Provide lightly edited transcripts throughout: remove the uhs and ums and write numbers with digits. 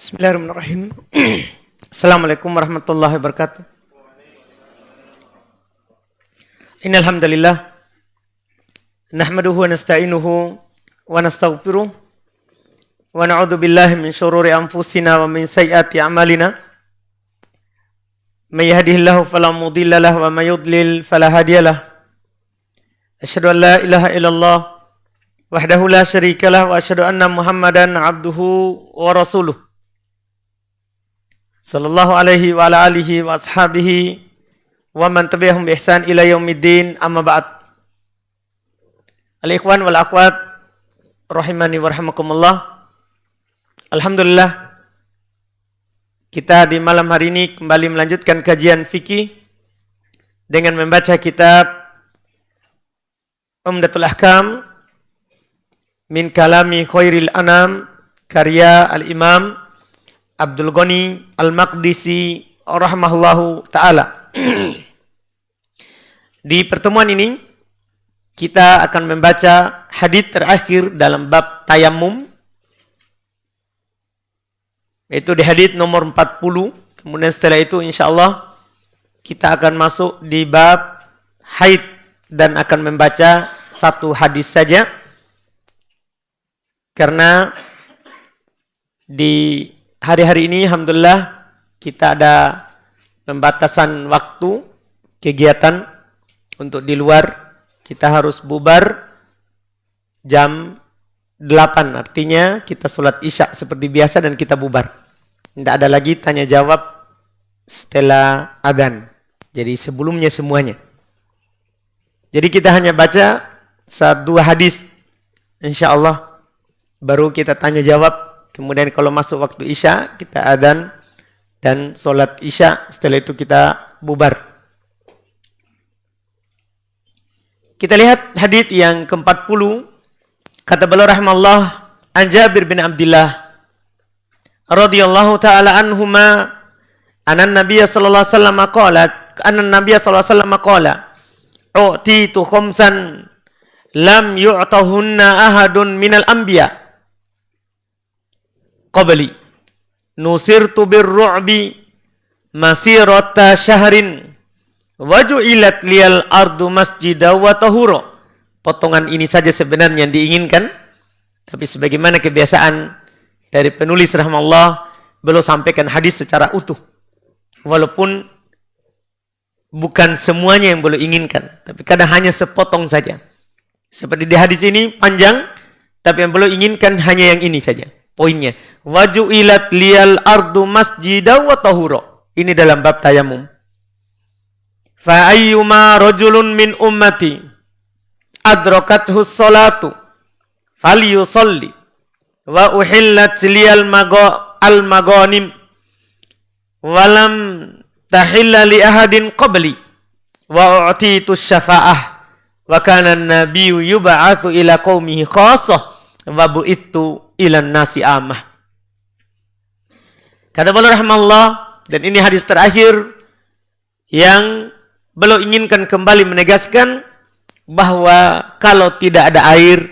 Bismillahirrahmanirrahim. Assalamualaikum warahmatullahi wabarakatuh. Innal hamdalillah nahmaduhu wa nasta'inuhu wa nastaghfiruh wa na'udzu billahi min shururi anfusina wa min sayyiati a'malina. May yahdihillahu fala mudilla lahu wa may yudlil fala hadiyalah. Asyhadu an la ilaha illallah wahdahu la syarika lah wa asyhadu anna Muhammadan abduhu wa rasuluh. Sallallahu alaihi wa ala alihi wa ashabihi wa man tabi'ahum bi ihsan ila yaumiddin, amma ba'd. Al-ikhwan wal akhwat rahimani wa rahimakumullah. Alhamdulillah, kita di malam hari ini kembali melanjutkan kajian fikih dengan membaca kitab Umdatul Ahkam min kalami khairil anam, karya al-imam Abdul Ghani Al-Maqdisi rahimahullahu ta'ala. Di pertemuan ini kita akan membaca hadits terakhir dalam bab tayammum, yaitu di hadits nomor 40. Kemudian setelah itu insyaallah kita akan masuk di bab haid dan akan membaca satu hadis saja, karena di hari-hari ini alhamdulillah kita ada pembatasan waktu kegiatan untuk di luar. Kita harus bubar jam 8, artinya kita sholat isya seperti biasa dan kita bubar. Tidak ada lagi tanya jawab setelah adzan. Jadi sebelumnya semuanya. Jadi kita hanya baca 1-2 hadis insyaallah, baru kita tanya jawab. Kemudian kalau masuk waktu isya, kita adzan dan sholat isya. Setelah itu kita bubar. Kita lihat hadits yang ke-40. Kata beliau rahimahullah, an Jabir bin Abdullah radhiyallahu ta'ala anhuma, anan Nabiy sallallahu alaihi wasallam qala, anan Nabiy sallallahu alaihi wasallam qala, u'titu khamsan lam yu'tahunna ahadun minal anbiya qabli, nusirtu birru'bi masirata syahrin waju'ilat liyal ardu masjida wa tahura. Potongan ini saja sebenarnya yang diinginkan, tapi sebagaimana kebiasaan dari penulis rahimahullah, beliau sampaikan hadis secara utuh, walaupun bukan semuanya yang beliau inginkan, tapi kadang hanya sepotong saja. Seperti di hadis ini panjang, tapi yang beliau inginkan hanya yang ini saja. Poinnya, waju'ilat liyal ardu masjida wa tahura. Ini dalam bab tayamum. Fa ayyuma rajulun min ummati adrakathu sholatu falyusalli wa uhillat liyal al-maghanim walam tahilla li ahadin qabli wa u'titu syafa'ah wa kana an-nabiyyu yub'atsu ila qaumihi khassah wa bu'ittu ilan nasi amah. Kata beliau rahimahullah, dan ini hadis terakhir yang beliau inginkan kembali menegaskan bahwa kalau tidak ada air,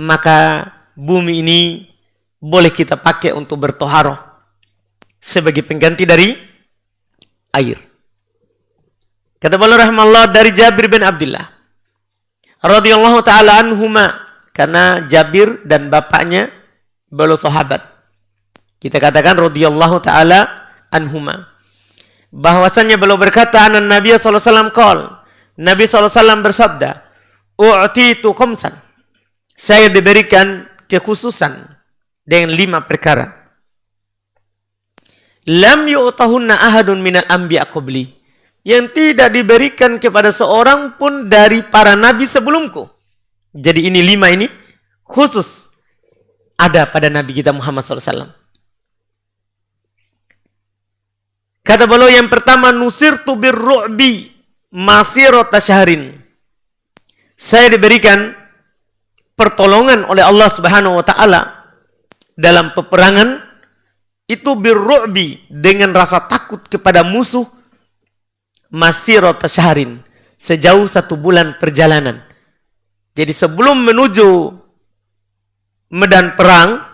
maka bumi ini boleh kita pakai untuk bertoharoh sebagai pengganti dari air. Kata beliau rahimahullah dari Jabir bin Abdullah radhiyallahu ta'ala anhuma, karena Jabir dan bapaknya beliau sahabat. Kita katakan radhiyallahu ta'ala anhuma. Bahwasannya beliau berkata, anan Nabiy sallallahu alaihi wasallam qol, Nabi sallallahu alaihi wasallam bersabda, u'titu khamsan, saya diberikan kekhususan dengan 5 perkara. Lam yu'tahunna ahadun minal anbiya qabli, yang tidak diberikan kepada seorang pun dari para nabi sebelumku. Jadi ini 5 ini khusus ada pada Nabi kita Muhammad SAW. Kata beliau yang pertama, nusirtu birru'bi masirata syahrin. Saya diberikan pertolongan oleh Allah Subhanahu wa taala dalam peperangan itu birru'bi, dengan rasa takut kepada musuh, masirata syahrin, sejauh 1 bulan perjalanan. Jadi sebelum menuju medan perang,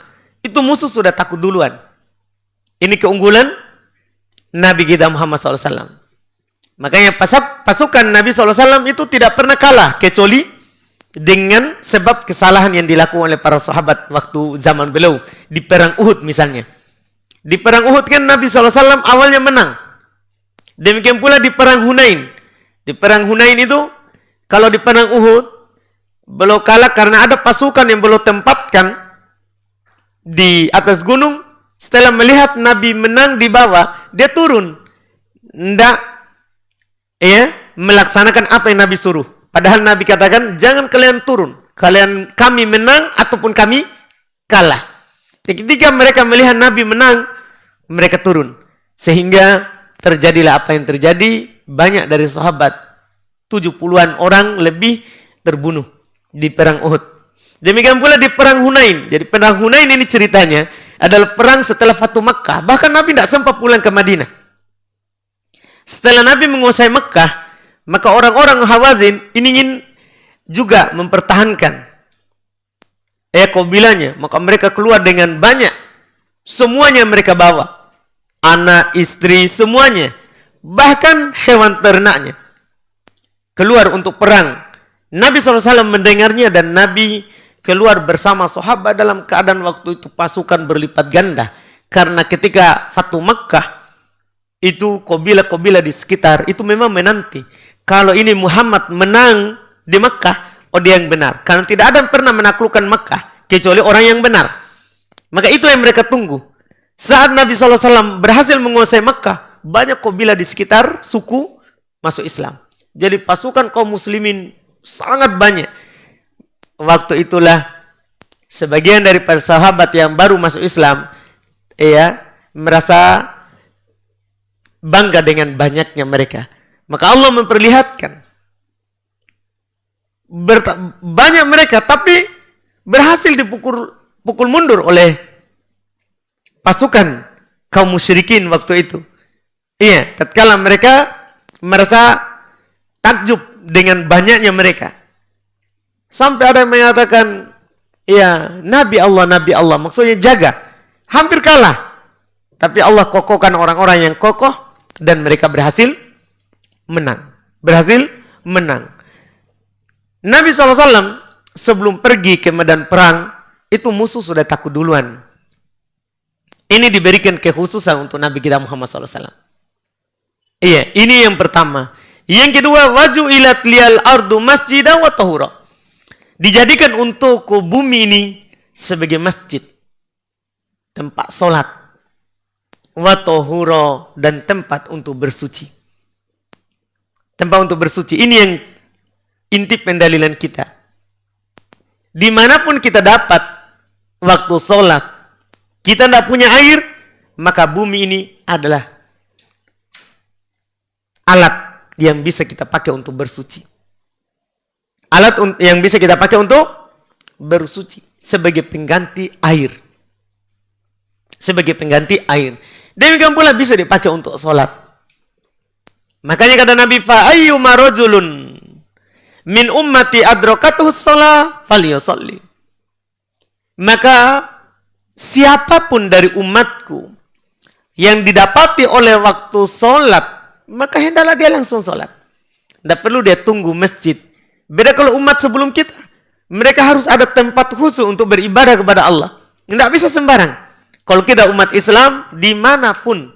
itu musuh sudah takut duluan. Ini keunggulan Nabi kita Muhammad SAW. Makanya pasukan Nabi SAW itu tidak pernah kalah kecuali dengan sebab kesalahan yang dilakukan oleh para sahabat waktu zaman beliau di perang Uhud misalnya. Di perang Uhud kan Nabi SAW awalnya menang. Demikian pula di perang Hunain. Di perang Hunain itu kalau di perang Uhud beliau kalah karena ada pasukan yang beliau tempatkan di atas gunung. Setelah melihat Nabi menang di bawah, dia turun. Tidak melaksanakan apa yang Nabi suruh. Padahal Nabi katakan, jangan kalian turun. Kami menang ataupun kami kalah. Ketika mereka melihat Nabi menang, mereka turun. Sehingga terjadilah apa yang terjadi. Banyak dari sahabat, 70-an orang lebih terbunuh di perang Uhud. Demikian pula di perang Hunain. Jadi perang Hunain ini ceritanya adalah perang setelah Fatu Makkah. Bahkan Nabi tidak sempat pulang ke Madinah. Setelah Nabi menguasai Makkah, maka orang-orang Hawazin ingin juga mempertahankan kabilahnya. Maka mereka keluar dengan banyak. Semuanya mereka bawa. Anak, istri, semuanya. Bahkan hewan ternaknya. Keluar untuk perang. Nabi SAW mendengarnya dan Nabi keluar bersama sahabat dalam keadaan waktu itu pasukan berlipat ganda. Karena ketika Fatu Makkah, itu kabilah-kabilah di sekitar, itu memang menanti. Kalau ini Muhammad menang di Makkah, oh dia yang benar. Karena tidak ada yang pernah menaklukkan Makkah, kecuali orang yang benar. Maka itu yang mereka tunggu. Saat Nabi SAW berhasil menguasai Makkah, banyak kabilah di sekitar suku masuk Islam. Jadi pasukan kaum muslimin sangat banyak. Waktu itulah sebagian dari para sahabat yang baru masuk Islam merasa bangga dengan banyaknya mereka. Maka Allah memperlihatkan banyak mereka tapi berhasil dipukul mundur oleh pasukan kaum musyrikin waktu itu. Tatkala mereka merasa takjub dengan banyaknya mereka. Sampai ada yang mengatakan, Nabi Allah, maksudnya jaga. Hampir kalah. Tapi Allah kokohkan orang-orang yang kokoh dan mereka berhasil menang. Nabi SAW sebelum pergi ke medan perang, itu musuh sudah takut duluan. Ini diberikan kekhususan untuk Nabi kita Muhammad SAW. Ini yang pertama. Yang kedua, waju'ilat liyal ardu masjidan wa tahura. Dijadikan untuk bumi ini sebagai masjid, tempat solat, wa tahura, dan tempat untuk bersuci. Tempat untuk bersuci. Ini yang inti pendalilan kita. Dimanapun kita dapat waktu solat, kita tidak punya air, maka bumi ini adalah alat yang bisa kita pakai untuk bersuci. Alat yang bisa kita pakai untuk bersuci sebagai pengganti air. Sebagai pengganti air. Demikian pula bisa dipakai untuk sholat. Makanya kata Nabi, fa ayyuma rajulun min ummati adrakatuhu shalah falyusalli. Maka siapapun dari umatku yang didapati oleh waktu sholat, maka hendaklah dia langsung sholat. Tidak perlu dia tunggu masjid. Beda kalau umat sebelum kita, mereka harus ada tempat khusus untuk beribadah kepada Allah. Tidak bisa sembarang. Kalau kita umat Islam, dimanapun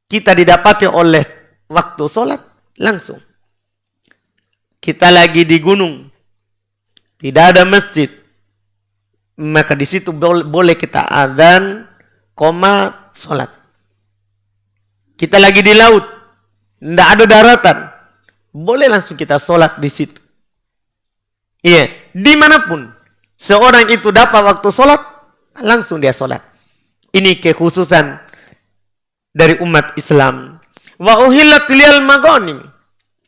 kita didapati oleh waktu sholat, langsung. Kita lagi di gunung, tidak ada masjid, maka di situ boleh kita adzan, sholat. Kita lagi di laut, tidak ada daratan, boleh langsung kita sholat di situ. Dimanapun seorang itu dapat waktu sholat, langsung dia sholat. Ini kekhususan dari umat Islam. Wa uhillat liyal maghanim.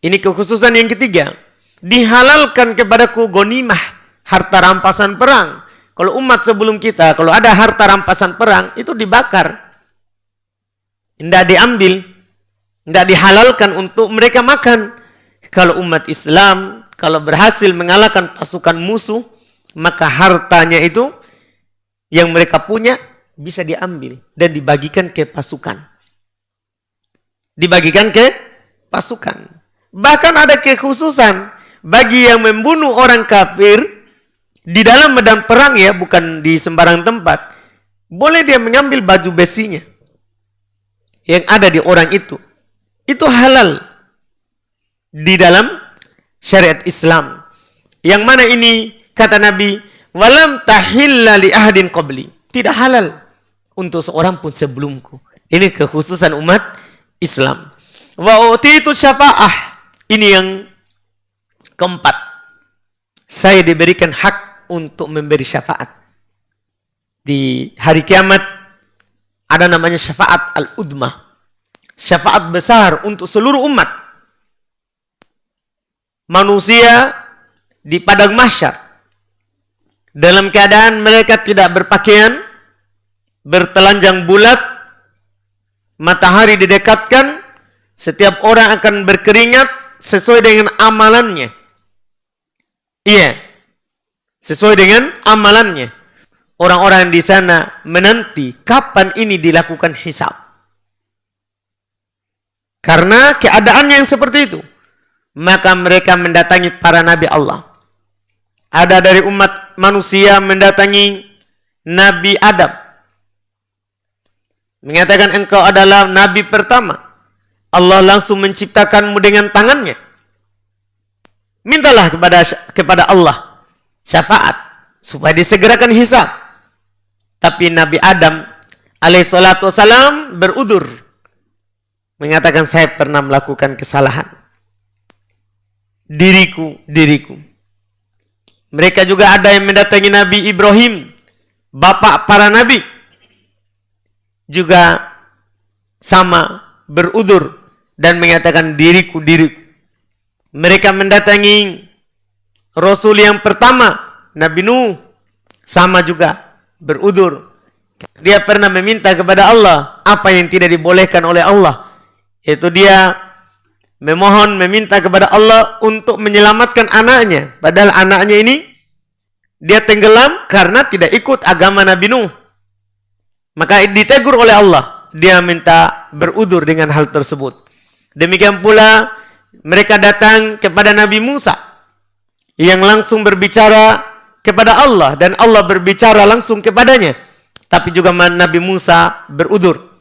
Ini kekhususan yang ketiga. Dihalalkan kepadaku ghanimah, harta rampasan perang. Kalau umat sebelum kita, kalau ada harta rampasan perang, itu dibakar. Tidak diambil, tidak dihalalkan untuk mereka makan. Kalau umat Islam, kalau berhasil mengalahkan pasukan musuh, maka hartanya itu yang mereka punya bisa diambil dan dibagikan ke pasukan. Dibagikan ke pasukan. Bahkan ada kekhususan bagi yang membunuh orang kafir di dalam medan perang ya, bukan di sembarang tempat. Boleh dia mengambil baju besinya yang ada di orang itu. Itu halal di dalam syariat Islam. Yang mana ini kata Nabi, walam tahilla li ahadin qabli. Tidak halal untuk seorang pun sebelumku. Ini kekhususan umat Islam. Wa utitu syafa'ah. Ini yang keempat. Saya diberikan hak untuk memberi syafaat. Di hari kiamat ada namanya syafaat al-udmah. Syafaat besar untuk seluruh umat. Manusia di padang mahsyar dalam keadaan mereka tidak berpakaian, bertelanjang bulat, matahari didekatkan, setiap orang akan berkeringat sesuai dengan amalannya. Iya, sesuai dengan amalannya. Orang-orang di sana menanti kapan ini dilakukan hisab. Karena keadaannya yang seperti itu, maka mereka mendatangi para nabi Allah. Ada dari umat manusia mendatangi Nabi Adam. Mengatakan engkau adalah nabi pertama. Allah langsung menciptakanmu dengan tangannya. Mintalah kepada Allah syafaat supaya disegerakan hisab. Tapi Nabi Adam alaihissalatu wassalam berudzur. Mengatakan saya pernah melakukan kesalahan. Diriku. Mereka juga ada yang mendatangi Nabi Ibrahim, bapak para nabi. Juga sama berudzur dan mengatakan diriku. Mereka mendatangi Rasul yang pertama, Nabi Nuh, sama juga berudzur. Dia pernah meminta kepada Allah apa yang tidak dibolehkan oleh Allah, yaitu dia meminta kepada Allah untuk menyelamatkan anaknya. Padahal anaknya ini dia tenggelam karena tidak ikut agama Nabi Nuh. Maka ditegur oleh Allah. Dia minta berudzur dengan hal tersebut. Demikian pula mereka datang kepada Nabi Musa yang langsung berbicara kepada Allah dan Allah berbicara langsung kepadanya. Tapi juga Nabi Musa berudzur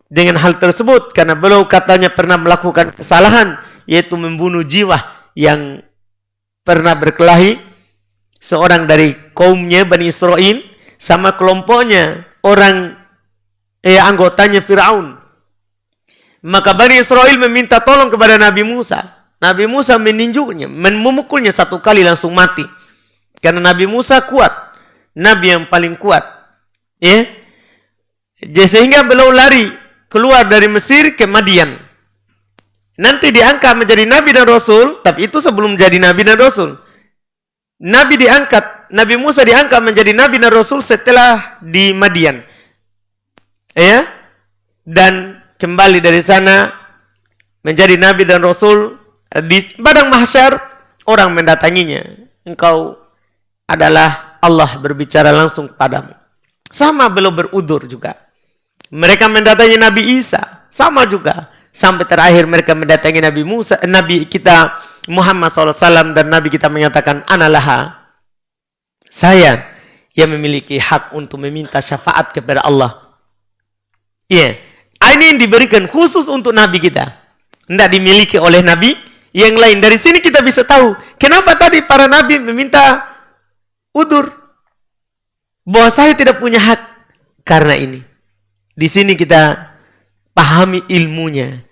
dengan hal tersebut karena beliau katanya pernah melakukan kesalahan, yaitu membunuh jiwa yang pernah berkelahi seorang dari kaumnya Bani Israel sama kelompoknya anggotanya Firaun. Maka Bani Israel meminta tolong kepada Nabi Musa. Nabi Musa meninjuknya, memukulnya satu kali langsung mati. Karena Nabi Musa kuat, Nabi yang paling kuat. Ya, sehingga beliau lari keluar dari Mesir ke Madian. Nanti diangkat menjadi Nabi dan Rasul, tapi itu sebelum jadi Nabi dan Rasul. Nabi Musa diangkat menjadi Nabi dan Rasul setelah di Madian. Ya, dan kembali dari sana menjadi Nabi dan Rasul. Di padang mahsyar orang mendatanginya. Engkau adalah Allah berbicara langsung padamu. Sama beliau berudzur juga. Mereka mendatangi Nabi Isa. Sama juga. Sampai terakhir mereka mendatangi Nabi kita Muhammad SAW. Dan Nabi kita mengatakan, Analaha. Saya yang memiliki hak untuk meminta syafaat kepada Allah. Iya. Ini yang diberikan khusus untuk Nabi kita. Tidak dimiliki oleh Nabi yang lain. Dari sini kita bisa tahu kenapa tadi para Nabi meminta udzur. Bahwa saya tidak punya hak. Karena ini. Di sini kita pahami ilmunya.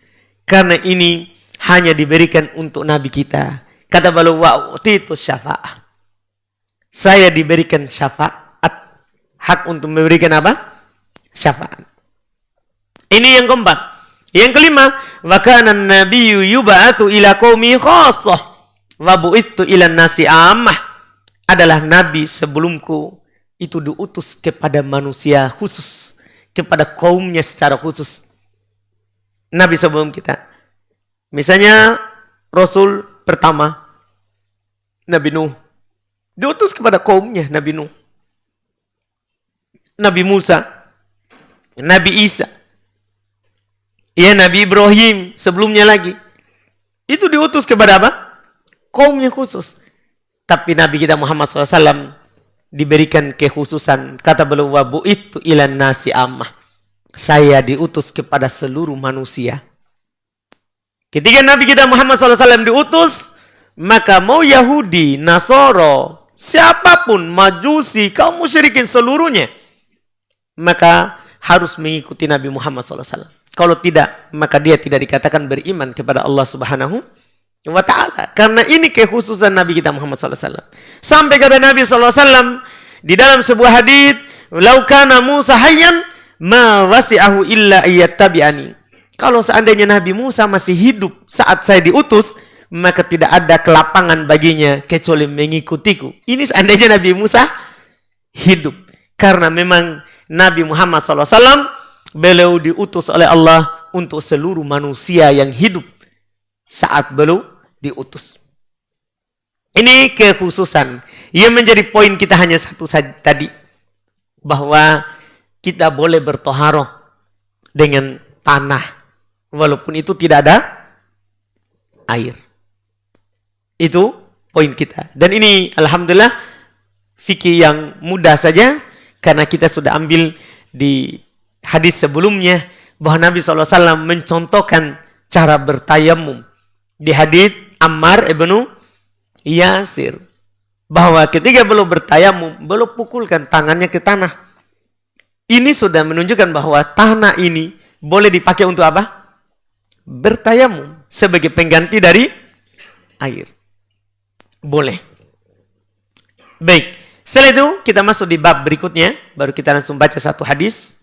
Karena ini hanya diberikan untuk Nabi kita. Kata beliau, wa'utitu syafa'ah. Saya diberikan syafaat. Hak untuk memberikan apa? Syafaat. Ini yang keempat. Yang kelima, wa kana an-nabiyyu yub'atsu ila qaumi khassah wa bu'ittu ila an-nasi ammah. Adalah nabi sebelumku itu diutus kepada manusia khusus, kepada kaumnya secara khusus. Nabi sebelum kita. Misalnya Rasul pertama Nabi Nuh diutus kepada kaumnya Nabi Nuh. Nabi Musa Nabi Isa, ya Nabi Ibrahim sebelumnya lagi. Itu diutus kepada apa? Kaumnya khusus. Tapi Nabi kita Muhammad SAW diberikan kekhususan. Kata beliau, wa bu'ittu ilan nasi ammah. Saya diutus kepada seluruh manusia. Ketika Nabi kita Muhammad SAW diutus, maka mau Yahudi, Nasoro, siapapun, Majusi, kaum musyrikin seluruhnya, maka harus mengikuti Nabi Muhammad SAW. Kalau tidak, maka dia tidak dikatakan beriman kepada Allah Subhanahu wa Ta'ala. Karena ini kekhususan Nabi kita Muhammad SAW. Sampai kata Nabi SAW di dalam sebuah hadits, "Lau kana Musa hayyan ma wasi'ahu illa iyattabi'ani." Kalau seandainya Nabi Musa masih hidup saat saya diutus, maka tidak ada kelapangan baginya kecuali mengikutiku. Ini seandainya Nabi Musa hidup. Karena memang Nabi Muhammad SAW, beliau diutus oleh Allah untuk seluruh manusia yang hidup saat beliau diutus. Ini kekhususan. Yang menjadi poin kita hanya satu saja tadi. Bahwa kita boleh bertoharoh dengan tanah. Walaupun itu tidak ada air. Itu poin kita. Dan ini alhamdulillah fikih yang mudah saja. Karena kita sudah ambil di hadis sebelumnya bahwa Nabi SAW mencontohkan cara bertayamum. Di hadis Ammar ibnu Yasir. Bahwa ketika beliau bertayamum, beliau pukulkan tangannya ke tanah. Ini sudah menunjukkan bahwa tanah ini boleh dipakai untuk apa? Bertayamum. Sebagai pengganti dari air. Boleh. Baik. Setelah itu kita masuk di bab berikutnya. Baru kita langsung baca satu hadis.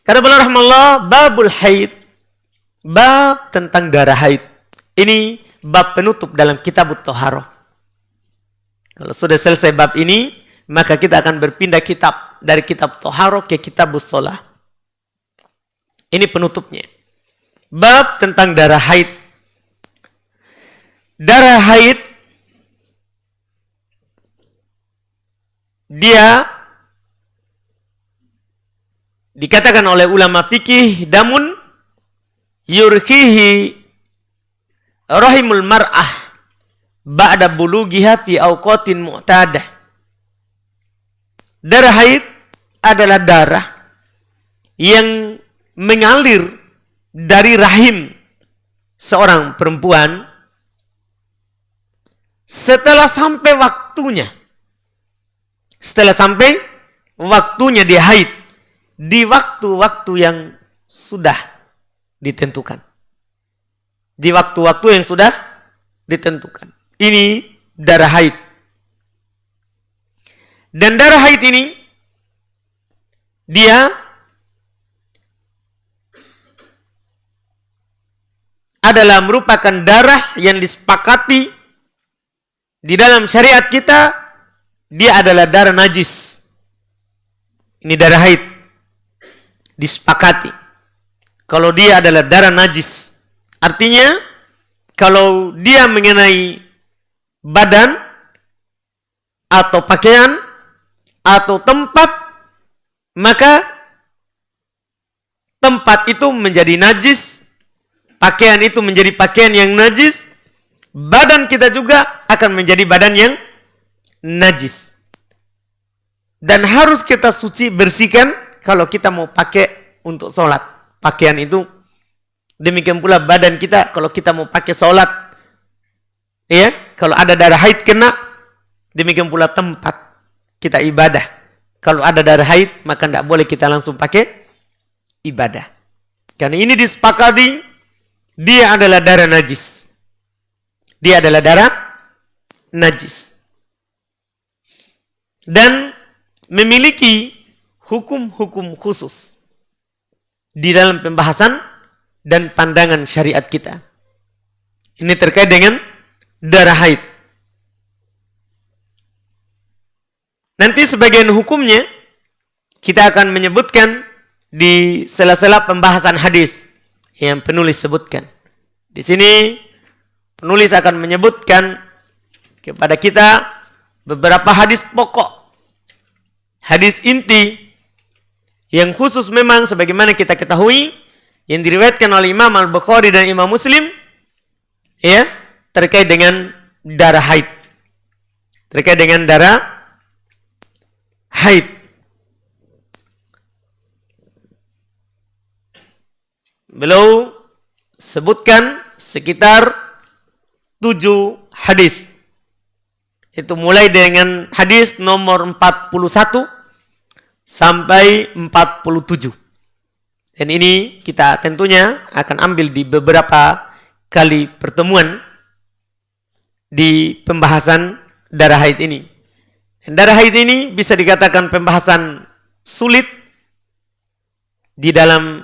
Kata beliau rahimahullah, babul haid. Bab tentang darah haid. Ini bab penutup dalam kitab Thaharah. Kalau sudah selesai bab ini, maka kita akan berpindah kitab dari kitab Thaharah ke kitab Shalah. Ini penutupnya. Bab tentang darah haid. Darah haid dia dikatakan oleh ulama fikih damun yurkihi rahimul mar'ah ba'da bulughiha fi awqatin mu'tadah. Darah haid adalah darah yang mengalir dari rahim seorang perempuan setelah sampai waktunya. Setelah sampai waktunya dia haid. Di waktu-waktu yang sudah ditentukan. Di waktu-waktu yang sudah ditentukan. Ini darah haid. Dan darah haid ini, dia adalah merupakan darah yang disepakati di dalam syariat kita. Dia adalah darah najis. Ini darah haid. Disepakati. Kalau dia adalah darah najis. Artinya, kalau dia mengenai badan, atau pakaian, atau tempat, maka tempat itu menjadi najis. Pakaian itu menjadi pakaian yang najis. Badan kita juga akan menjadi badan yang najis. Dan harus kita suci bersihkan kalau kita mau pakai untuk sholat. Pakaian itu. Demikian pula badan kita kalau kita mau pakai sholat. Ya, kalau ada darah haid kena. Demikian pula tempat kita ibadah. Kalau ada darah haid maka tidak boleh kita langsung pakai ibadah. Karena ini disepakati dia adalah darah najis. Dia adalah darah najis. Dan memiliki hukum-hukum khusus di dalam pembahasan dan pandangan syariat kita. Ini terkait dengan darah haid. Nanti sebagian hukumnya kita akan menyebutkan di sela-sela pembahasan hadis yang penulis sebutkan. Di sini penulis akan menyebutkan kepada kita beberapa hadis pokok, hadis inti yang khusus memang sebagaimana kita ketahui yang diriwayatkan oleh Imam Al-Bukhari dan Imam Muslim ya, terkait dengan darah haid. Terkait dengan darah haid. Beliau sebutkan sekitar 7 hadis. Itu mulai dengan hadis nomor 41 sampai 47. Dan ini kita tentunya akan ambil di beberapa kali pertemuan di pembahasan darah haid ini. Dan darah haid ini bisa dikatakan pembahasan sulit di dalam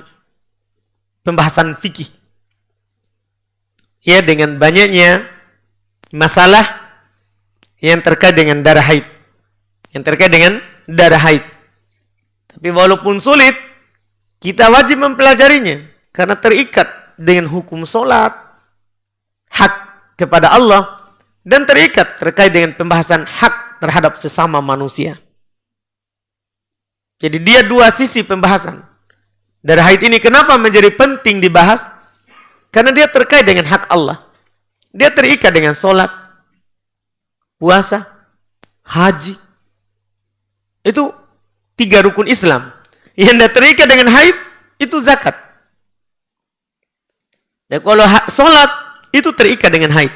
pembahasan fikih. Ya, dengan banyaknya masalah yang terkait dengan darah haid. Yang terkait dengan darah haid. Tapi walaupun sulit, kita wajib mempelajarinya. Karena terikat dengan hukum sholat, hak kepada Allah, dan terikat terkait dengan pembahasan hak terhadap sesama manusia. Jadi dia dua sisi pembahasan. Darah haid ini kenapa menjadi penting dibahas? Karena dia terkait dengan hak Allah. Dia terikat dengan sholat, puasa, haji. Itu 3 rukun Islam. Yang tidak terikat dengan haid, itu zakat. Dan kalau sholat, itu terikat dengan haid.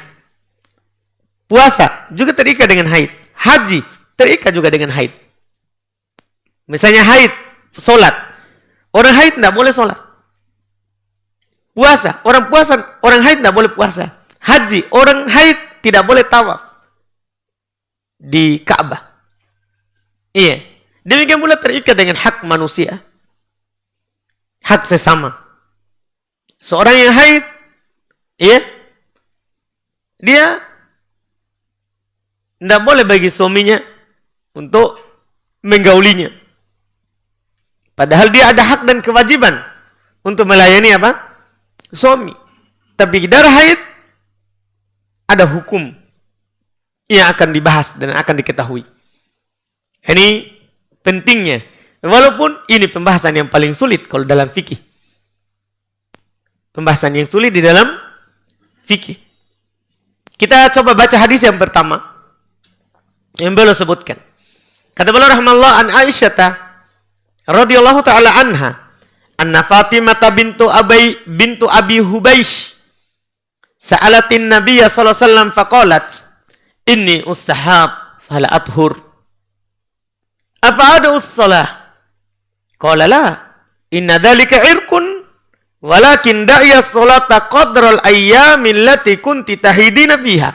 Puasa, juga terikat dengan haid. Haji, terikat juga dengan haid. Misalnya haid, sholat. Orang haid tidak boleh sholat. Puasa, orang haid tidak boleh puasa. Haji, orang haid tidak boleh tawaf di Ka'bah. Iya. Demikian pula terikat dengan hak manusia. Hak sesama. Seorang yang haid, iya, dia tidak boleh bagi suaminya untuk menggaulinya. Padahal dia ada hak dan kewajiban untuk melayani apa? Suami. Tapi darah haid ada hukum yang akan dibahas dan akan diketahui. Ini pentingnya. Walaupun ini pembahasan yang paling sulit kalau dalam fikih. Pembahasan yang sulit di dalam fikih. Kita coba baca hadis yang pertama yang beliau sebutkan. Kata beliau rahimahullah an Aisyah radhiyallahu taala anha, anna Fatimah bintu Abi Hubaish sa'alatin Nabiy sallallahu alaihi wasallam faqalat inni ustahab fala athhur afa ad'u as-salah qala la inna dhalika irqun walakin da'iya as-salata qadra al-ayyam allati kunti tahidina fiha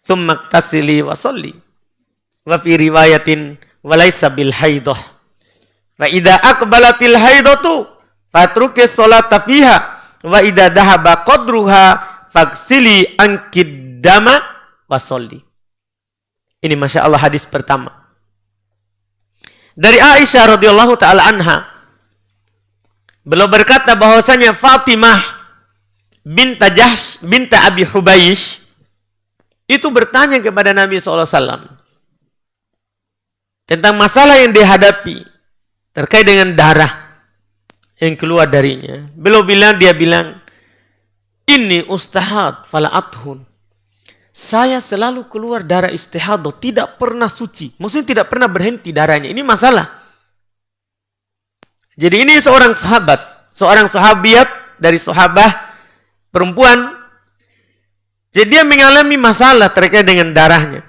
thumma iktasili wa salli wa fi riwayatin wa laysa bil haidah fa idza aqbalatil haidatu fatruki as-salata fiha wa idza dhahaba qadruha faghsili ankid dama wa salli. Ini Masya Allah hadis pertama dari Aisyah radhiyallahu taala anha. Beliau berkata bahwasanya Fatimah binta Jahsh binta Abi Hubaish itu bertanya kepada Nabi SAW tentang masalah yang dihadapi terkait dengan darah yang keluar darinya. Dia bilang, ini ustahad fala athun. Saya selalu keluar darah istihadah, tidak pernah suci. Maksudnya tidak pernah berhenti darahnya. Ini masalah. Jadi ini seorang sahabiat dari sahabah perempuan. Jadi dia mengalami masalah terkait dengan darahnya.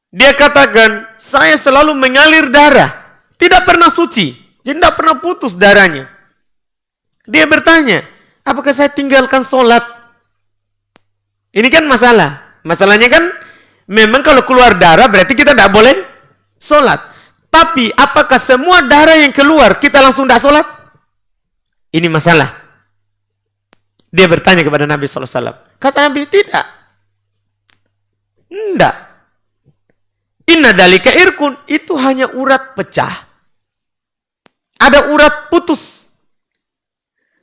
Dia katakan, saya selalu mengalir darah, tidak pernah suci. Jadi tidak pernah putus darahnya. Dia bertanya, apakah saya tinggalkan sholat? Ini kan masalah. Masalahnya kan memang kalau keluar darah berarti kita tidak boleh sholat. Tapi apakah semua darah yang keluar kita langsung tidak sholat? Ini masalah. Dia bertanya kepada Nabi SAW. Kata Nabi, tidak. Tidak. Inna dalika irkun. Itu hanya urat pecah. Ada urat putus.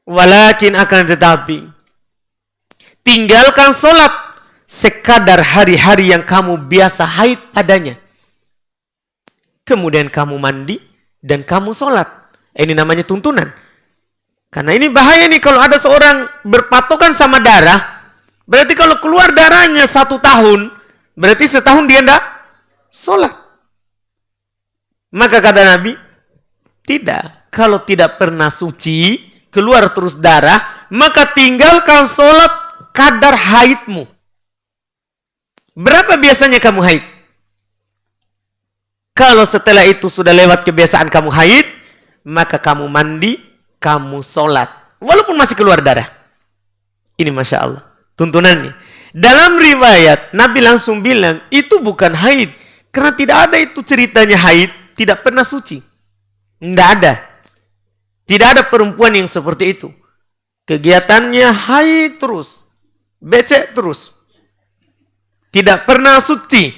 Walakin akan tetapi. Tinggalkan sholat sekadar hari-hari yang kamu biasa haid padanya. Kemudian kamu mandi dan kamu sholat. Ini namanya tuntunan. Karena ini bahaya nih kalau ada seorang berpatokan sama darah. Berarti kalau keluar darahnya 1 tahun, berarti setahun dia tidak sholat. Maka kata Nabi, tidak. Kalau tidak pernah suci, keluar terus darah, maka tinggalkan sholat kadar haidmu. Berapa biasanya kamu haid? Kalau setelah itu sudah lewat kebiasaan kamu haid, maka kamu mandi, kamu sholat. Walaupun masih keluar darah. Ini Masya Allah. Tuntunannya. Dalam riwayat, Nabi langsung bilang, itu bukan haid. Karena tidak ada itu ceritanya haid, tidak pernah suci. Tidak ada. Tidak ada perempuan yang seperti itu. Kegiatannya haid terus. Becek terus. Tidak pernah suci.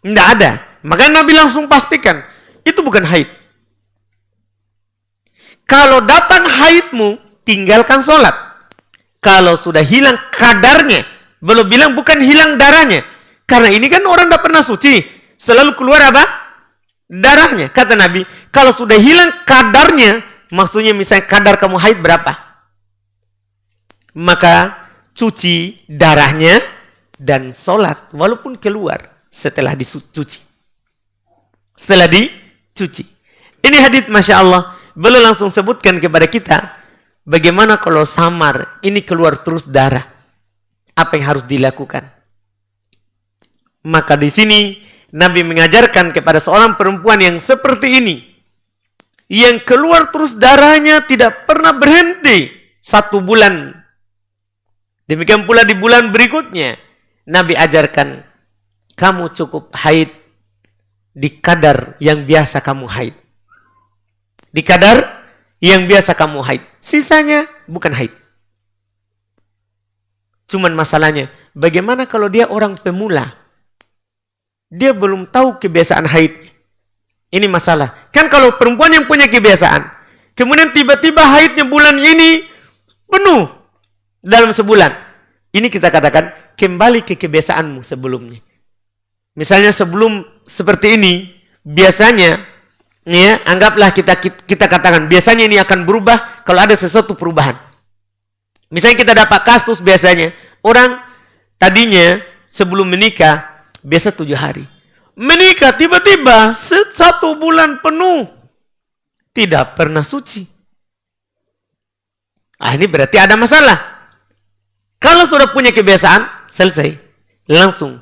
Tidak ada. Maka Nabi langsung pastikan. Itu bukan haid. Kalau datang haidmu, tinggalkan sholat. Kalau sudah hilang kadarnya. Belum bilang bukan hilang darahnya. Karena ini kan orang tidak pernah suci. Selalu keluar apa? Darahnya. Kata Nabi, kalau sudah hilang kadarnya, maksudnya misalnya kadar kamu haid berapa? Maka cuci darahnya dan sholat walaupun keluar setelah dicuci. Setelah dicuci. Ini hadits Masya Allah. Beliau langsung sebutkan kepada kita bagaimana kalau samar ini keluar terus darah. Apa yang harus dilakukan? Maka di sini Nabi mengajarkan kepada seorang perempuan yang seperti ini. Yang keluar terus darahnya tidak pernah berhenti 1 bulan. Demikian pula di bulan berikutnya. Nabi ajarkan, kamu cukup haid di kadar yang biasa kamu haid. Di kadar yang biasa kamu haid. Sisanya bukan haid. Cuman masalahnya, bagaimana kalau dia orang pemula? Dia belum tahu kebiasaan haid. Ini masalah. Kan kalau perempuan yang punya kebiasaan, kemudian tiba-tiba haidnya bulan ini penuh dalam sebulan. Ini kita katakan, kembali ke kebiasaanmu sebelumnya. Misalnya sebelum seperti ini, biasanya, ya, anggaplah kita katakan, biasanya ini akan berubah kalau ada sesuatu perubahan. Misalnya kita dapat kasus biasanya, orang tadinya sebelum menikah, biasa 7 hari. Menikah tiba-tiba 1 bulan penuh, tidak pernah suci. Ini berarti ada masalah. Kalau sudah punya kebiasaan, selesai. Langsung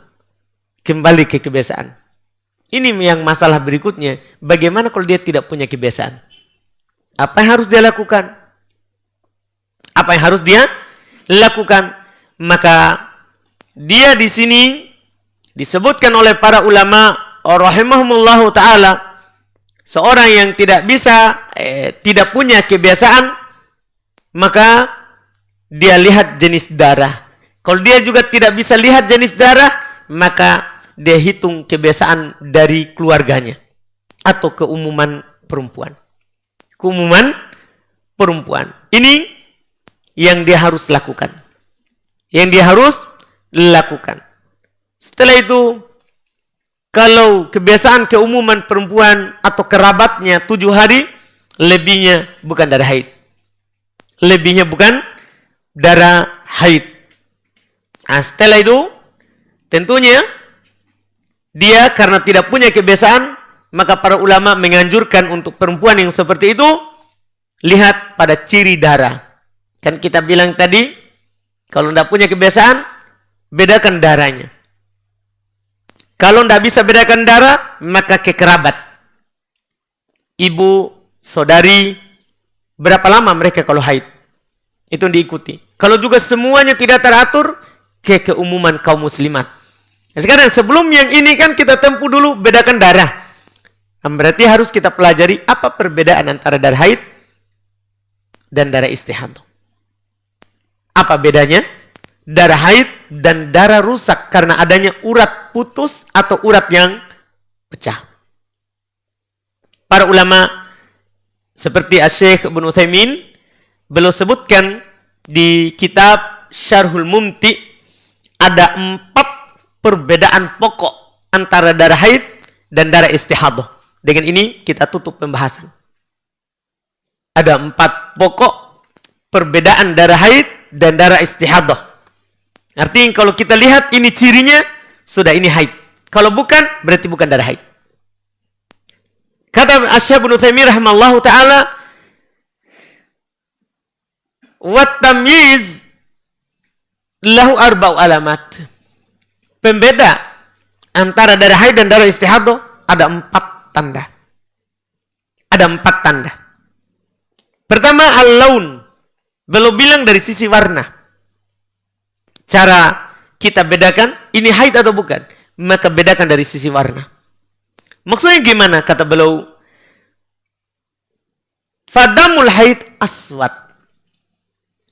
kembali ke kebiasaan. Ini yang masalah berikutnya. Bagaimana kalau dia tidak punya kebiasaan? Apa yang harus dia lakukan? Apa yang harus dia lakukan? Maka dia di sini disebutkan oleh para ulama rahimahumullahu ta'ala, seorang yang tidak bisa, tidak punya kebiasaan, maka dia lihat jenis darah. Kalau dia juga tidak bisa lihat jenis darah, maka dia hitung kebiasaan dari keluarganya atau keumuman perempuan. Keumuman perempuan. Ini yang dia harus lakukan. Yang dia harus lakukan. Setelah itu, kalau kebiasaan keumuman perempuan atau kerabatnya 7 hari, lebihnya bukan darah haid. Lebihnya bukan darah haid. Setelah itu, tentunya dia karena tidak punya kebiasaan, maka para ulama menganjurkan untuk perempuan yang seperti itu, lihat pada ciri darah. Kan kita bilang tadi, kalau tidak punya kebiasaan, bedakan darahnya. Kalau tidak bisa bedakan darah, maka ke kerabat. Ibu, saudari, berapa lama mereka kalau haid? Itu diikuti. Kalau juga semuanya tidak teratur, ke keumuman kaum muslimat. Sekarang sebelum yang ini kan kita tempuh dulu bedakan darah. Berarti harus kita pelajari apa perbedaan antara darah haid dan darah istihadah. Apa bedanya? Darah haid dan darah rusak karena adanya urat putus atau urat yang pecah. Para ulama seperti Asy-Syaikh Ibnu Utsaimin beliau sebutkan di kitab Syarhul Mumti ada 4 perbedaan pokok antara darah haid dan darah istihadah. Dengan ini kita tutup pembahasan. Ada 4 pokok perbedaan darah haid dan darah istihadah. Artinya kalau kita lihat ini cirinya, sudah ini haid. Kalau bukan, berarti bukan darah haid. Kata Asy-Syaikh Ibnu Utsaimin rahimallahu taala, wa tamyiz lahu arba'u alamat. Pembeda antara darah haid dan darah istihadah ada 4 tanda. Ada 4 tanda. Pertama, al-laun. Belum bilang dari sisi warna. Cara kita bedakan ini haid atau bukan, maka bedakan dari sisi warna. Maksudnya gimana kata beliau? Fadamul haid aswad.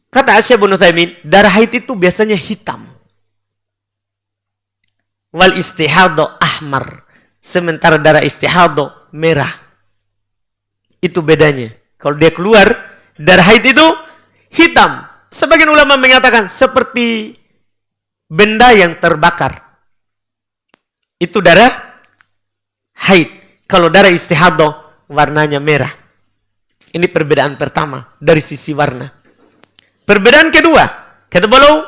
Kata Asy-Syaikh Ibnu Utsaimin, darah haid itu biasanya hitam. Wal istihadha ahmar. Sementara darah istihadha merah. Itu bedanya. Kalau dia keluar, darah haid itu hitam. Sebagian ulama mengatakan seperti benda yang terbakar. Itu darah haid. Kalau darah istihadah warnanya merah. Ini perbedaan pertama dari sisi warna. Perbedaan kedua, kata beliau,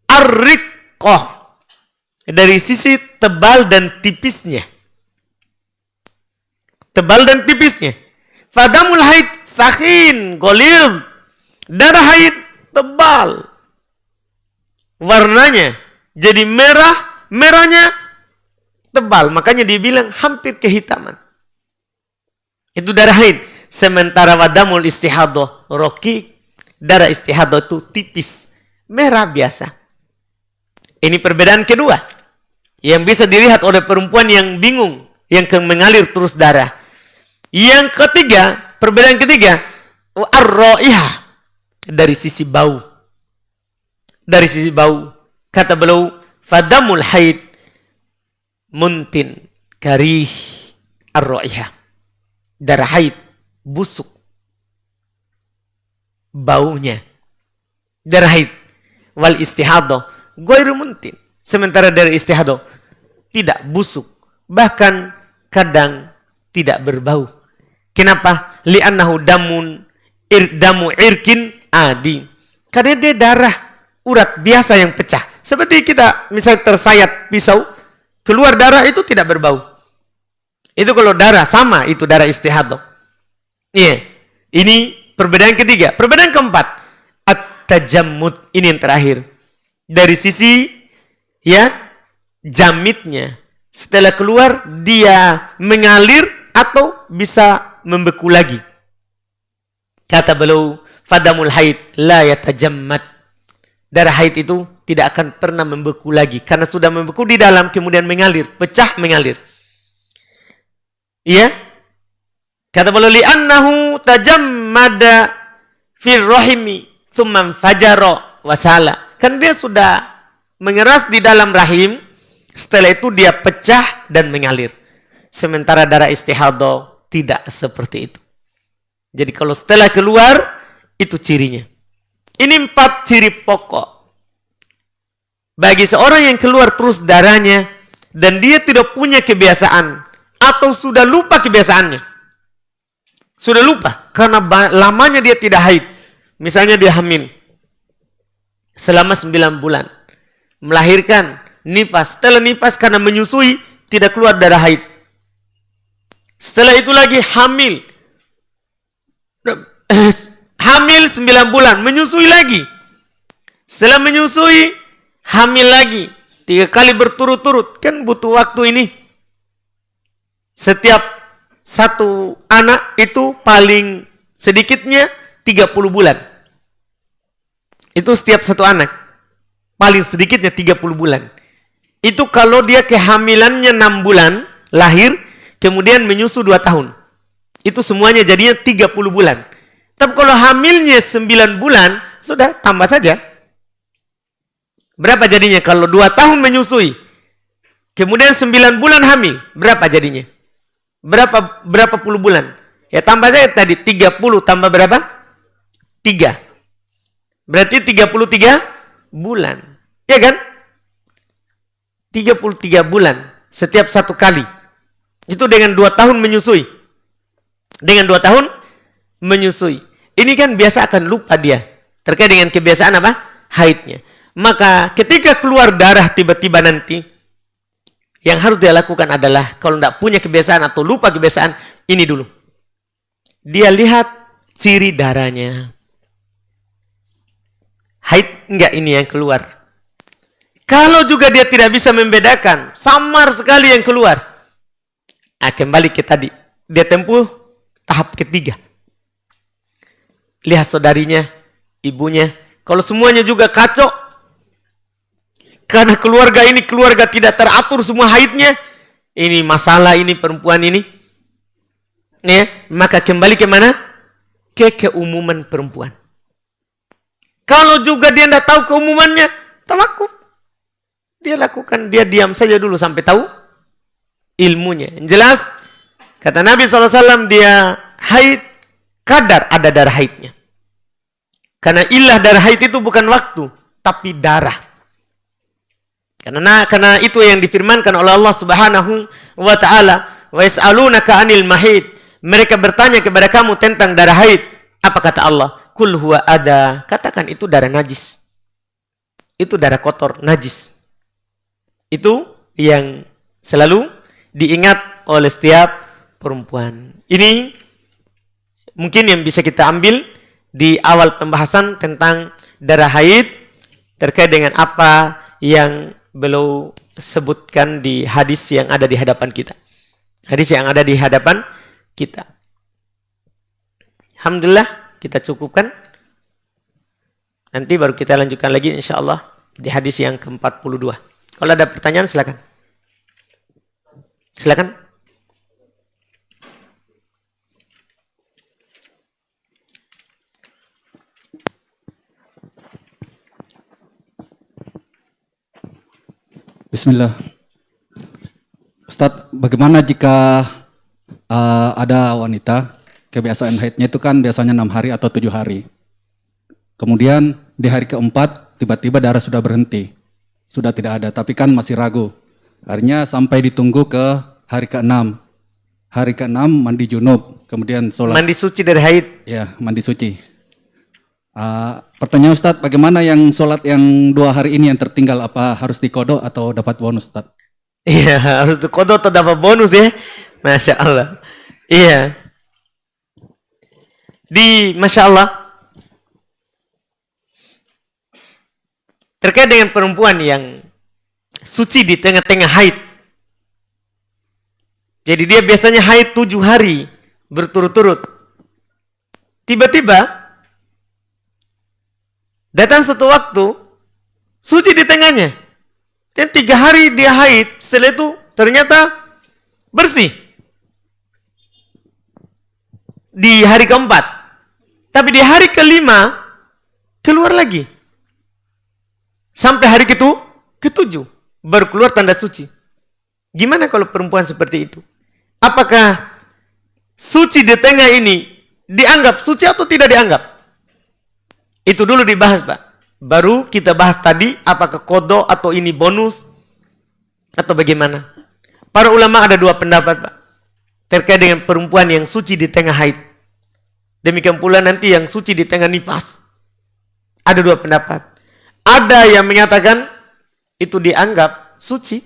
ar-riqqah, dari sisi tebal dan tipisnya. Tebal dan tipisnya. Fadamul haid sakhin ghalidh. Darah haid tebal. Warnanya jadi merah, merahnya tebal. Makanya dibilang hampir kehitaman. Itu darah haid. Sementara wadamul istihadah raqiq, darah istihadah itu tipis, merah biasa. Ini perbedaan kedua yang bisa dilihat oleh perempuan yang bingung, yang mengalir terus darah. Yang ketiga, perbedaan ketiga, ar-raihah, dari sisi bau. Dari sisi bau, kata beliau, fadamul haid muntin karih ar-raihah. Darah haid busuk baunya. Darah haid wal istihadah ghairu muntin. Sementara darah istihadah tidak busuk, bahkan kadang tidak berbau. Kenapa? Li'annahu damu irkin adi. Karena dia darah urat biasa yang pecah. Seperti kita misalnya tersayat pisau, keluar darah itu tidak berbau. Itu kalau darah sama, itu darah istihadah. Iya. Ini perbedaan ketiga. Perbedaan keempat, at-tajammud. Ini yang terakhir. Dari sisi ya jamitnya. Setelah keluar dia mengalir atau bisa membeku lagi. Kata beliau, fadamul haid la yatajammad. Darah haid itu tidak akan pernah membeku lagi karena sudah membeku di dalam kemudian mengalir, pecah mengalir. Iya? Kata beliau, li'annahu tajammada fir rahimi tsumma fajara wasala. Kan dia sudah mengeras di dalam rahim, setelah itu dia pecah dan mengalir. Sementara darah istihadah tidak seperti itu. Jadi kalau setelah keluar, itu cirinya. Ini 4 ciri pokok. Bagi seorang yang keluar terus darahnya, dan dia tidak punya kebiasaan, atau sudah lupa kebiasaannya. Sudah lupa, karena lamanya dia tidak haid. Misalnya dia hamil, selama 9 bulan. Melahirkan, nifas. Setelah nifas karena menyusui, tidak keluar darah haid. Setelah itu lagi hamil. Hamil 9 bulan, menyusui lagi. Setelah menyusui, hamil lagi. 3 kali berturut-turut. Kan butuh waktu ini. Setiap satu anak itu paling sedikitnya 30 bulan. Itu setiap satu anak. Paling sedikitnya 30 bulan. Itu kalau dia kehamilannya 6 bulan, lahir, kemudian menyusu 2 tahun. Itu semuanya jadinya 30 bulan. Tapi kalau hamilnya 9 bulan, sudah tambah saja. Berapa jadinya kalau 2 tahun menyusui? Kemudian 9 bulan hamil, berapa jadinya? Berapa puluh bulan? Ya tambah saja tadi 30 tambah berapa? 3. Berarti 33 bulan. Ya kan? 33 bulan setiap satu kali. Itu dengan 2 tahun menyusui. Dengan 2 tahun menyusui. Ini kan biasa akan lupa dia. Terkait dengan kebiasaan apa? Haidnya. Maka ketika keluar darah tiba-tiba nanti, yang harus dia lakukan adalah, kalau tidak punya kebiasaan atau lupa kebiasaan, ini dulu. Dia lihat ciri darahnya. Haid enggak ini yang keluar. Kalau juga dia tidak bisa membedakan, samar sekali yang keluar, kembali ke tadi. Dia tempuh tahap ketiga. Lihat saudarinya, ibunya. Kalau semuanya juga kacau, karena keluarga ini keluarga tidak teratur semua haidnya, ini masalah ini perempuan ini, ya, maka kembali ke mana? Ke keumuman perempuan. Kalau juga dia tidak tahu keumumannya, tawakuf. Dia lakukan, dia diam saja dulu sampai tahu ilmunya. Yang jelas, kata Nabi SAW, dia haid kadar ada darah haidnya. Karena ilah darah haid itu bukan waktu, tapi darah. Karena itu yang difirmankan oleh Allah Subhanahu wa taala, "Wa yas'alunaka 'anil mahid." Mereka bertanya kepada kamu tentang darah haid. Apa kata Allah? "Qul huwa adha." Katakan itu darah najis. Itu darah kotor, najis. Itu yang selalu diingat oleh setiap perempuan. Ini mungkin yang bisa kita ambil di awal pembahasan tentang darah haid terkait dengan apa yang beliau sebutkan di hadis yang ada di hadapan kita. Hadis yang ada di hadapan kita. Alhamdulillah, kita cukupkan. Nanti baru kita lanjutkan lagi insyaAllah di hadis yang ke-42. Kalau ada pertanyaan silakan. Silakan. Bismillah. Ustadz, bagaimana jika ada wanita, kebiasaan haidnya itu kan biasanya 6 hari atau 7 hari. Kemudian di hari keempat, tiba-tiba darah sudah berhenti. Sudah tidak ada, tapi kan masih ragu. Akhirnya sampai ditunggu ke hari ke-6. Hari ke-6 mandi junub, kemudian sholat. Mandi suci dari haid. Ya, mandi suci. Pertanyaan Ustadz, bagaimana yang sholat yang 2 hari ini yang tertinggal, apa harus dikodok atau dapat bonus Ustadz? Iya, harus dikodok atau dapat bonus ya. Masya Allah. Iya. Masya Allah. Terkait dengan perempuan yang suci di tengah-tengah haid. Jadi dia biasanya haid 7 hari berturut-turut. Tiba-tiba datang satu waktu, suci di tengahnya. Dan 3 hari dia haid, setelah itu ternyata bersih. Di hari keempat. Tapi di hari kelima, keluar lagi. Sampai hari ketujuh, baru keluar tanda suci. Gimana kalau perempuan seperti itu? Apakah suci di tengah ini dianggap suci atau tidak dianggap? Itu dulu dibahas, Pak. Baru kita bahas tadi, apakah kodok atau ini bonus, atau bagaimana. Para ulama ada 2 pendapat, Pak. Terkait dengan perempuan yang suci di tengah haid. Demikian pula nanti yang suci di tengah nifas. Ada 2 pendapat. Ada yang menyatakan itu dianggap suci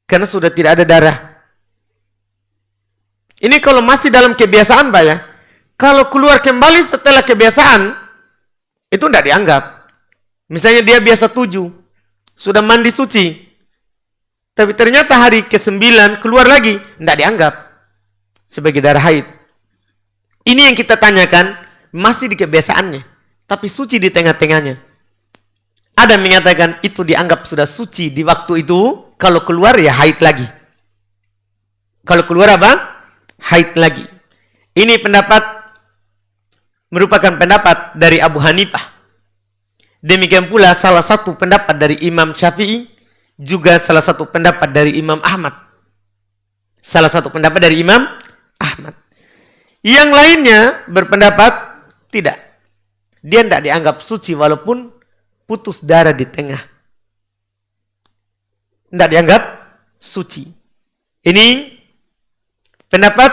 karena sudah tidak ada darah. Ini kalau masih dalam kebiasaan, Pak ya. Kalau keluar kembali setelah kebiasaan, itu tidak dianggap. Misalnya dia biasa 7, sudah mandi suci, tapi ternyata hari ke-9 keluar lagi, tidak dianggap sebagai darah haid. Ini yang kita tanyakan, masih di kebiasaannya, tapi suci di tengah-tengahnya. Ada yang menyatakan itu dianggap sudah suci di waktu itu, kalau keluar ya haid lagi. Kalau keluar apa? Haid lagi. Ini merupakan pendapat dari Abu Hanifah. Demikian pula salah satu pendapat dari Imam Syafi'i, juga salah satu pendapat dari Imam Ahmad. Salah satu pendapat dari Imam Ahmad. Yang lainnya berpendapat tidak. Dia tidak dianggap suci walaupun putus darah di tengah. Tidak dianggap suci. Ini pendapat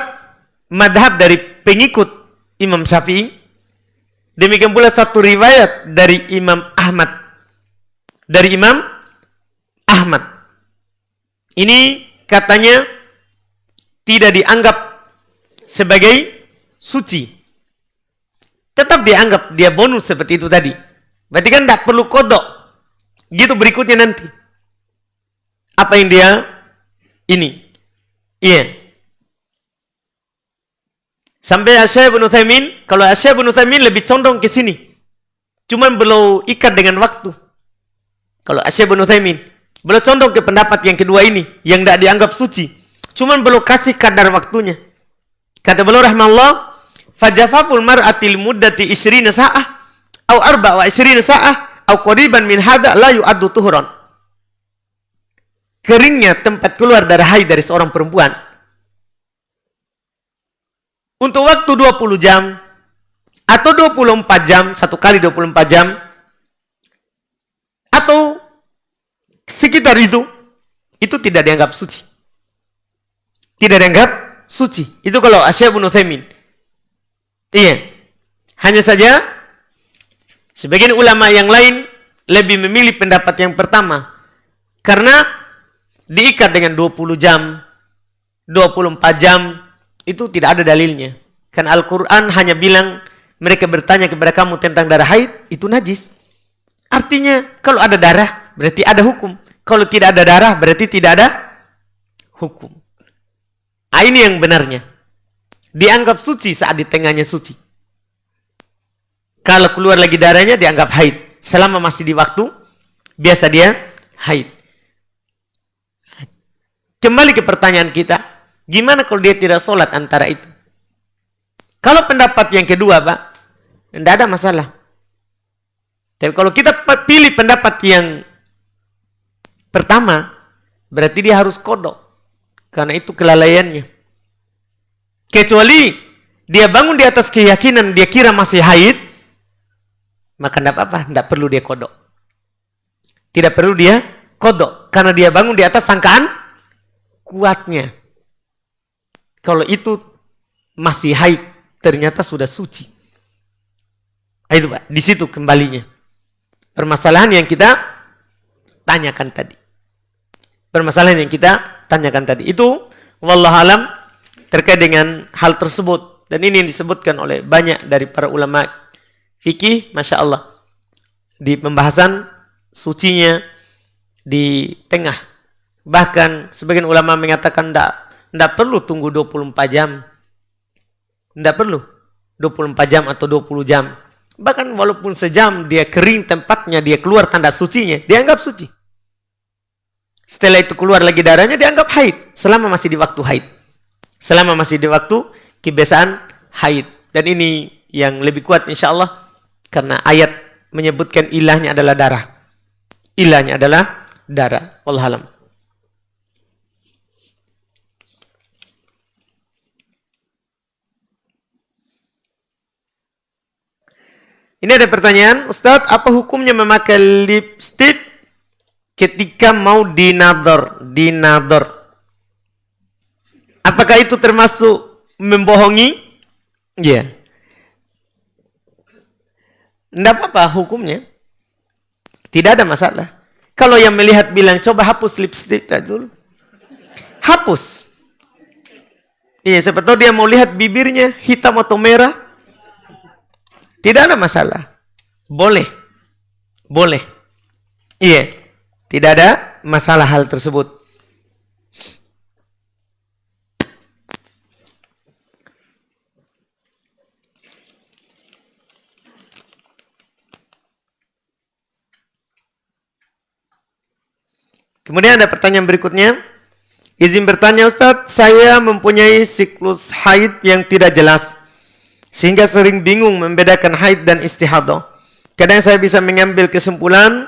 madhab dari pengikut Imam Syafi'i. Demikian pula satu riwayat dari Imam Ahmad. Dari Imam Ahmad. Ini katanya tidak dianggap sebagai suci. Tetap dianggap dia bonus seperti itu tadi. Berarti kan tidak perlu kodok. Gitu berikutnya nanti. Apa yang dia ini? Iya. Sampai Syekh Ibnu Utsaimin, kalau Syekh Ibnu Utsaimin lebih condong ke sini. Cuman belum ikat dengan waktu. Kalau Syekh Ibnu Utsaimin belum condong ke pendapat yang kedua ini, yang tidak dianggap suci. Cuman belum kasih kadar waktunya. Kata beliau rahimahullah, fajafaful mar'atil muddati 20 sa'ah au 24 sa'ah au qariban min hadza la yu'addu tuhran. Keringnya tempat keluar darah haid dari seorang perempuan untuk waktu 20 jam atau 24 jam, satu kali 24 jam atau sekitar itu tidak dianggap suci. Tidak dianggap suci. Itu kalau Syekh Ibnu Utsaimin. Iya. Hanya saja sebagian ulama yang lain lebih memilih pendapat yang pertama. Karena diikat dengan 20 jam, 24 jam, itu tidak ada dalilnya. Kan Al-Quran hanya bilang, mereka bertanya kepada kamu tentang darah haid, itu najis. Artinya, kalau ada darah, berarti ada hukum. Kalau tidak ada darah, berarti tidak ada hukum. Ini yang benarnya. Dianggap suci saat di tengahnya suci. Kalau keluar lagi darahnya, dianggap haid. Selama masih di waktu, biasa dia haid. Kembali ke pertanyaan kita, gimana kalau dia tidak sholat antara itu? Kalau pendapat yang kedua, Pak, tidak ada masalah. Tapi kalau kita pilih pendapat yang pertama, berarti dia harus kodok. Karena itu kelalaiannya. Kecuali dia bangun di atas keyakinan dia kira masih haid, maka tidak apa-apa, tidak perlu dia kodok. Tidak perlu dia kodok. Karena dia bangun di atas sangkaan kuatnya. Kalau itu masih haid, ternyata sudah suci. Itu Pak, di situ kembalinya. Permasalahan yang kita tanyakan tadi. Permasalahan yang kita tanyakan tadi. Itu, wallahualam, terkait dengan hal tersebut. Dan ini yang disebutkan oleh banyak dari para ulama fikih, Masya Allah. Di pembahasan sucinya di tengah. Bahkan sebagian ulama mengatakan tidak perlu tunggu 24 jam. Tidak perlu 24 jam atau 20 jam. Bahkan walaupun sejam dia kering tempatnya, dia keluar tanda sucinya, dianggap suci. Setelah itu keluar lagi darahnya, dianggap haid. Selama masih di waktu haid. Selama masih di waktu kebiasaan haid. Dan ini yang lebih kuat insya Allah. Karena ayat menyebutkan ilahnya adalah darah. Ilahnya adalah darah. Wallahualam. Ini ada pertanyaan, Ustadz, apa hukumnya memakai lipstick ketika mau dinador? Apakah itu termasuk membohongi? Iya. Tidak apa-apa hukumnya. Tidak ada masalah. Kalau yang melihat bilang, coba hapus lipstick dulu. Hapus. Iya, siapa tahu dia mau lihat bibirnya hitam atau merah. Tidak ada masalah. Boleh. Boleh. Iya. Tidak ada masalah hal tersebut. Kemudian ada pertanyaan berikutnya. Izin bertanya Ustadz, saya mempunyai siklus haid yang tidak jelas. Sehingga sering bingung membedakan haid dan istihadah. Kadang saya bisa mengambil kesimpulan,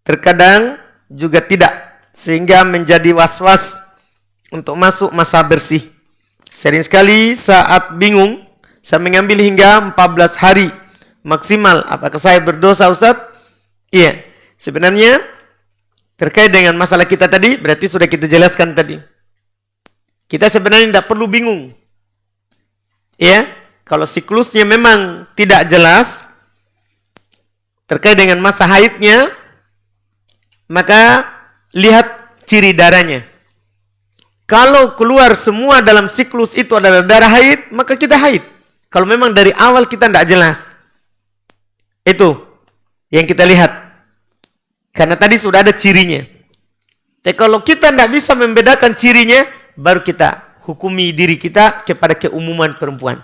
terkadang juga tidak. Sehingga menjadi was-was untuk masuk masa bersih. Sering sekali saat bingung, saya mengambil hingga 14 hari maksimal. Apakah saya berdosa Ustaz? Iya. Sebenarnya terkait dengan masalah kita tadi, berarti sudah kita jelaskan tadi. Kita sebenarnya tidak perlu bingung. Ya, Kalau siklusnya memang tidak jelas terkait dengan masa haidnya, maka lihat ciri darahnya. Kalau keluar semua dalam siklus itu adalah darah haid, maka kita haid. Kalau memang dari awal kita tidak jelas. Itu yang kita lihat. Karena tadi sudah ada cirinya. Tapi kalau kita tidak bisa membedakan cirinya, baru kita hukumi diri kita kepada keumuman perempuan.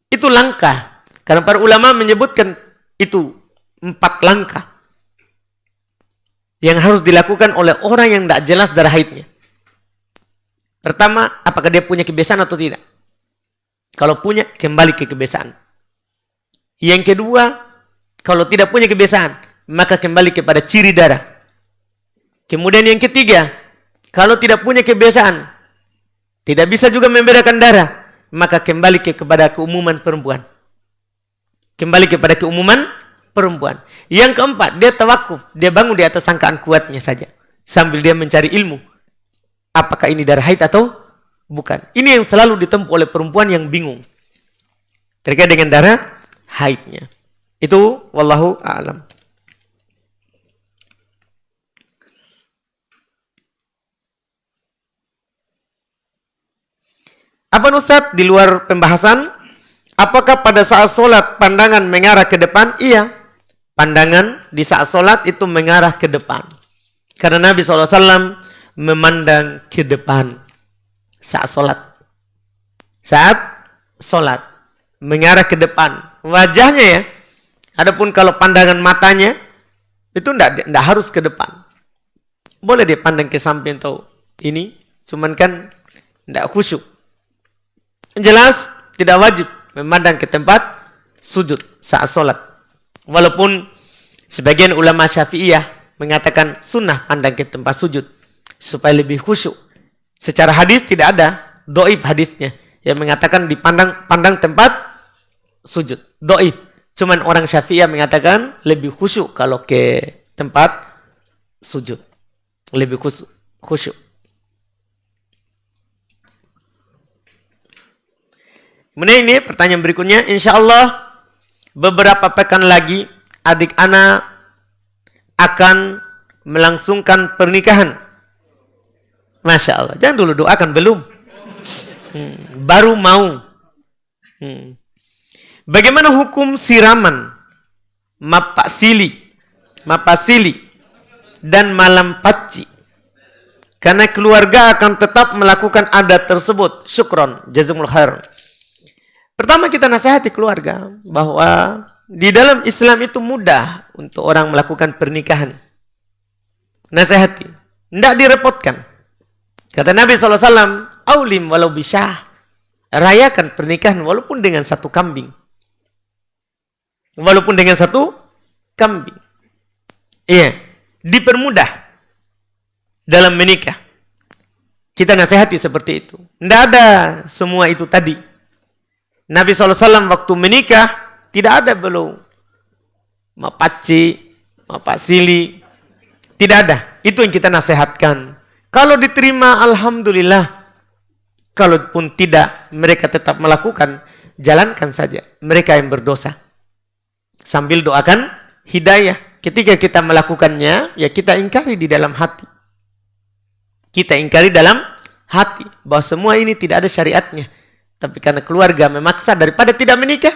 Itu langkah. Karena para ulama menyebutkan itu 4 langkah yang harus dilakukan oleh orang yang tidak jelas darah haidnya. Pertama, apakah dia punya kebiasaan atau tidak? Kalau punya, kembali ke kebiasaan. Yang kedua, kalau tidak punya kebiasaan, maka kembali kepada ciri darah. Kemudian yang ketiga, kalau tidak punya kebiasaan, tidak bisa juga membedakan darah, maka kembali kepada keumuman perempuan. Kembali kepada keumuman perempuan. Yang keempat, dia tawakuf. Dia bangun di atas sangkaan kuatnya saja. Sambil dia mencari ilmu. Apakah ini darah haid atau bukan? Ini yang selalu ditempuh oleh perempuan yang bingung terkait dengan darah haidnya. Itu wallahu a'lam. Apa Ustaz di luar pembahasan? Apakah pada saat sholat pandangan mengarah ke depan? Iya. Pandangan di saat sholat itu mengarah ke depan. Karena Nabi SAW memandang ke depan saat sholat. Saat sholat. Mengarah ke depan. Wajahnya ya. Adapun kalau pandangan matanya, itu tidak harus ke depan. Boleh dia pandang ke samping atau ini. Cuman kan tidak khusyuk. Jelas tidak wajib memandang ke tempat sujud saat sholat. Walaupun sebagian ulama Syafi'iyah mengatakan sunnah pandang ke tempat sujud supaya lebih khusyuk. Secara hadis tidak ada dhaif hadisnya yang mengatakan pandang tempat sujud. Dhaif. Cuman orang Syafi'iyah mengatakan lebih khusyuk kalau ke tempat sujud. Lebih khusyuk. Kemudian ini pertanyaan berikutnya, insya Allah beberapa pekan lagi adik ana akan melangsungkan pernikahan. Masya Allah, jangan dulu doakan belum. Baru mau. Bagaimana hukum siraman, mapasili, dan malam paci? Karena keluarga akan tetap melakukan adat tersebut. Syukron, jazakumullah khair. Pertama kita nasihati keluarga bahwa di dalam Islam itu mudah untuk orang melakukan pernikahan. Nasihati, tidak direpotkan. Kata Nabi SAW, aulim walau bisyah, rayakan pernikahan walaupun dengan 1 kambing. Walaupun dengan 1 kambing. Iya, dipermudah dalam menikah. Kita nasihati seperti itu. Tidak ada semua itu tadi. Nabi SAW waktu menikah tidak ada belum mapaci, mapasili, tidak ada. Itu yang kita nasihatkan. Kalau diterima, alhamdulillah. Kalaupun tidak, mereka tetap melakukan, jalankan saja. Mereka yang berdosa. Sambil doakan hidayah. Ketika kita melakukannya, ya kita ingkari di dalam hati. Kita ingkari dalam hati bahwa semua ini tidak ada syariatnya. Tapi karena keluarga memaksa daripada tidak menikah.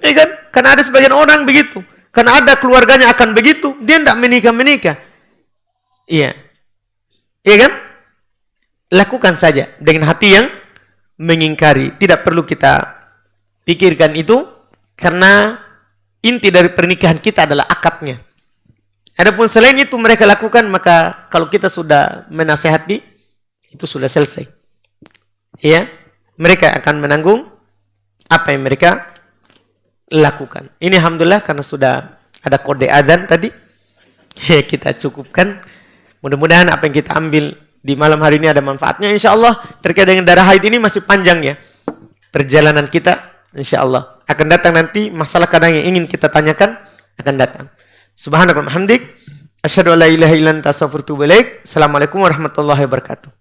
Iya kan? Karena ada sebagian orang begitu. Karena ada keluarganya akan begitu. Dia tidak menikah. Iya. Iya kan? Lakukan saja dengan hati yang mengingkari. Tidak perlu kita pikirkan itu. Karena inti dari pernikahan kita adalah akadnya. Adapun selain itu mereka lakukan, maka kalau kita sudah menasehati, itu sudah selesai. Ya, mereka akan menanggung apa yang mereka lakukan. Ini alhamdulillah karena sudah ada kode adzan tadi. Ya, kita cukupkan. Mudah-mudahan apa yang kita ambil di malam hari ini ada manfaatnya. Insya Allah terkait dengan darah haid ini masih panjang ya. Perjalanan kita insya Allah akan datang nanti masalah kadang yang ingin kita tanyakan akan datang. Subhanakallahumma hamdik. Asyhadu an la ilaha illa anta astaghfiruka wa atubu ilaik. Assalamualaikum warahmatullahi wabarakatuh.